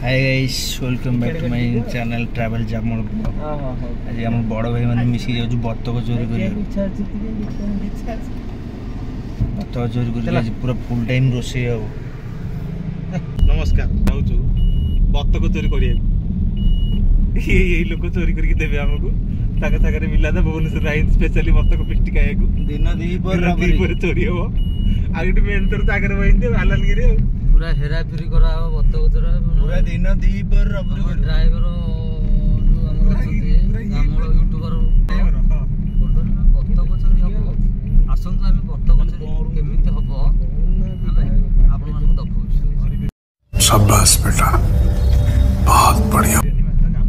hi guys welcome back to my channel travel जामल आज हम बड़ भाई माने मिसी जाउ बत्तक चोरी कर बत्तक चोरी कर आज पूरा फुल टाइम रोसे हो नमस्कार जाउछु बत्तक चोरी करिया ये लोग चोरी करके देबे हमको ताका ताका रे मिला दे भुवनेश्वर राइन स्पेशली बत्तक पिस्टी खाइयाकू दिन दी पर चोरी हो आगे मेन तर ताकर वइंदे आलनगिरी पूरा हेरा फेरी करा हो बत्तक चोरा पूरा दिन दी पर रबरी ड्राइवर जो हमर अछथि हमर यूट्यूबर बत्तक चोरी हबो आसंत हम बत्तक चोरी केमिति हबो आपण मानू दखौछु शाबाश बेटा बहुत बढ़िया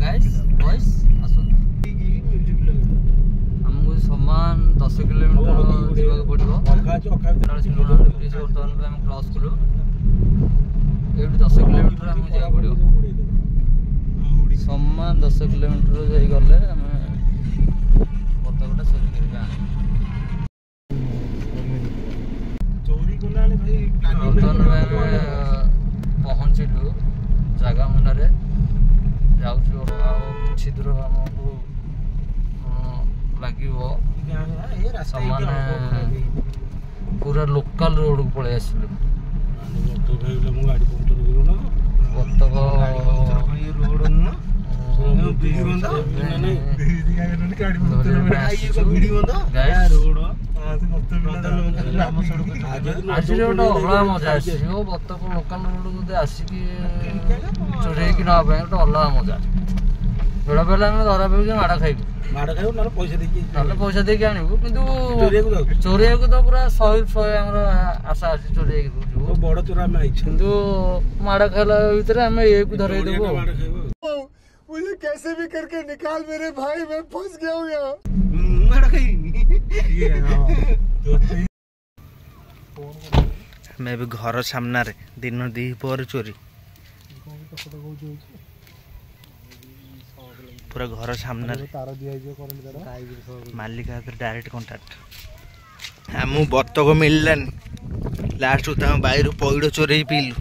गाइस बॉयज आसंत हमको समान 10 किलोमीटर जीवा पड़िबो ब्रिज वर्तमान हम क्रॉस करू ये 10 किलोमीटर हम जा पड़ियो समान 10 किलोमीटर जाई गले हम बत्तकटा चोरी करबा चोरी कोनाले भाई पहुंचलु जगह मुंडरे जाउछु किछि दूर हमको लागिवो समान पूरा लोकल रोड को पळे आसिलु बत्तक रोड न मजा बत्तक लोकल रोड आसिक चोरी कि ना अलग मजा बेड़ा पहले धरा पे माड़ खाइबू पैसा देके आनबू कि चोरिया तो पूरा 100 आशा अच्छी चोरी बड़ चोरा किंतु माड़ खाला भीतर आम ये धरे देबू मुझे कैसे भी करके निकाल मेरे भाई मैं फंस गया हूँ यहाँ मैं भी घर सामना रे दिन दी पर चोरी पूरा घर सामना मालिक हाथ डायरेक्ट कांटेक्ट हम बत्तक मिललानी लास्ट बैर पैड़ चोरे पीलु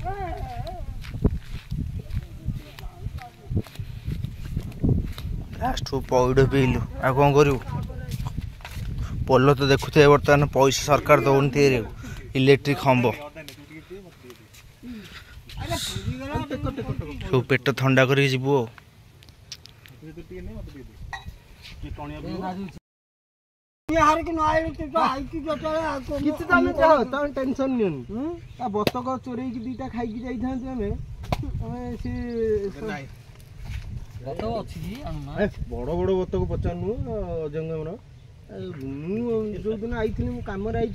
लास्ट पैड़ पीलु आ कौन करू पोल तो देखुए बर्तमान पैसा सरकार दौन इलेक्ट्रिक खंब सब पेट ठंडा कर जीवु टेंशन बत्तक चोरे दीटा खाई बड़ बड़ बत्तक पचारू अजंग जो दिन आई कम आई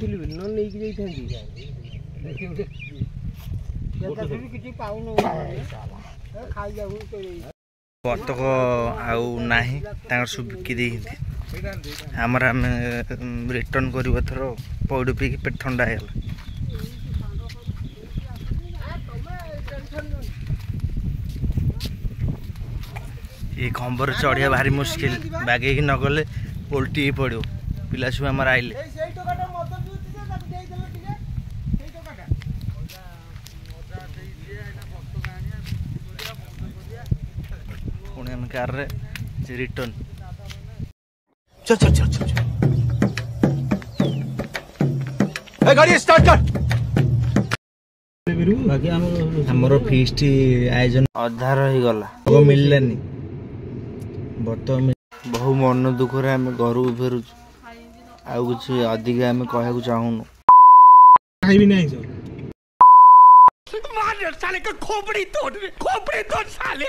बत्तक आउ नाही सब बिकी आमर आम रिटर्न कर थर पैड़ पी पेट ठंडा है ये खंबर चढ़िया भारी मुश्किल बागे न गले उल्टी पड़ो पिला सब आम आइले पुणे आम कार रिटर्न चल चल चल चल गाड़ी स्टार्ट कर बाकी हमर फीस्ट आयोजन अधा रही गला वो मिललानी बर्तमान बहु मन दुख रे हम घर फेरु आ कुछ अधिक आम कहू चाहूनु खाइबी नहीं मार साले का खोपड़ी तोड़ साले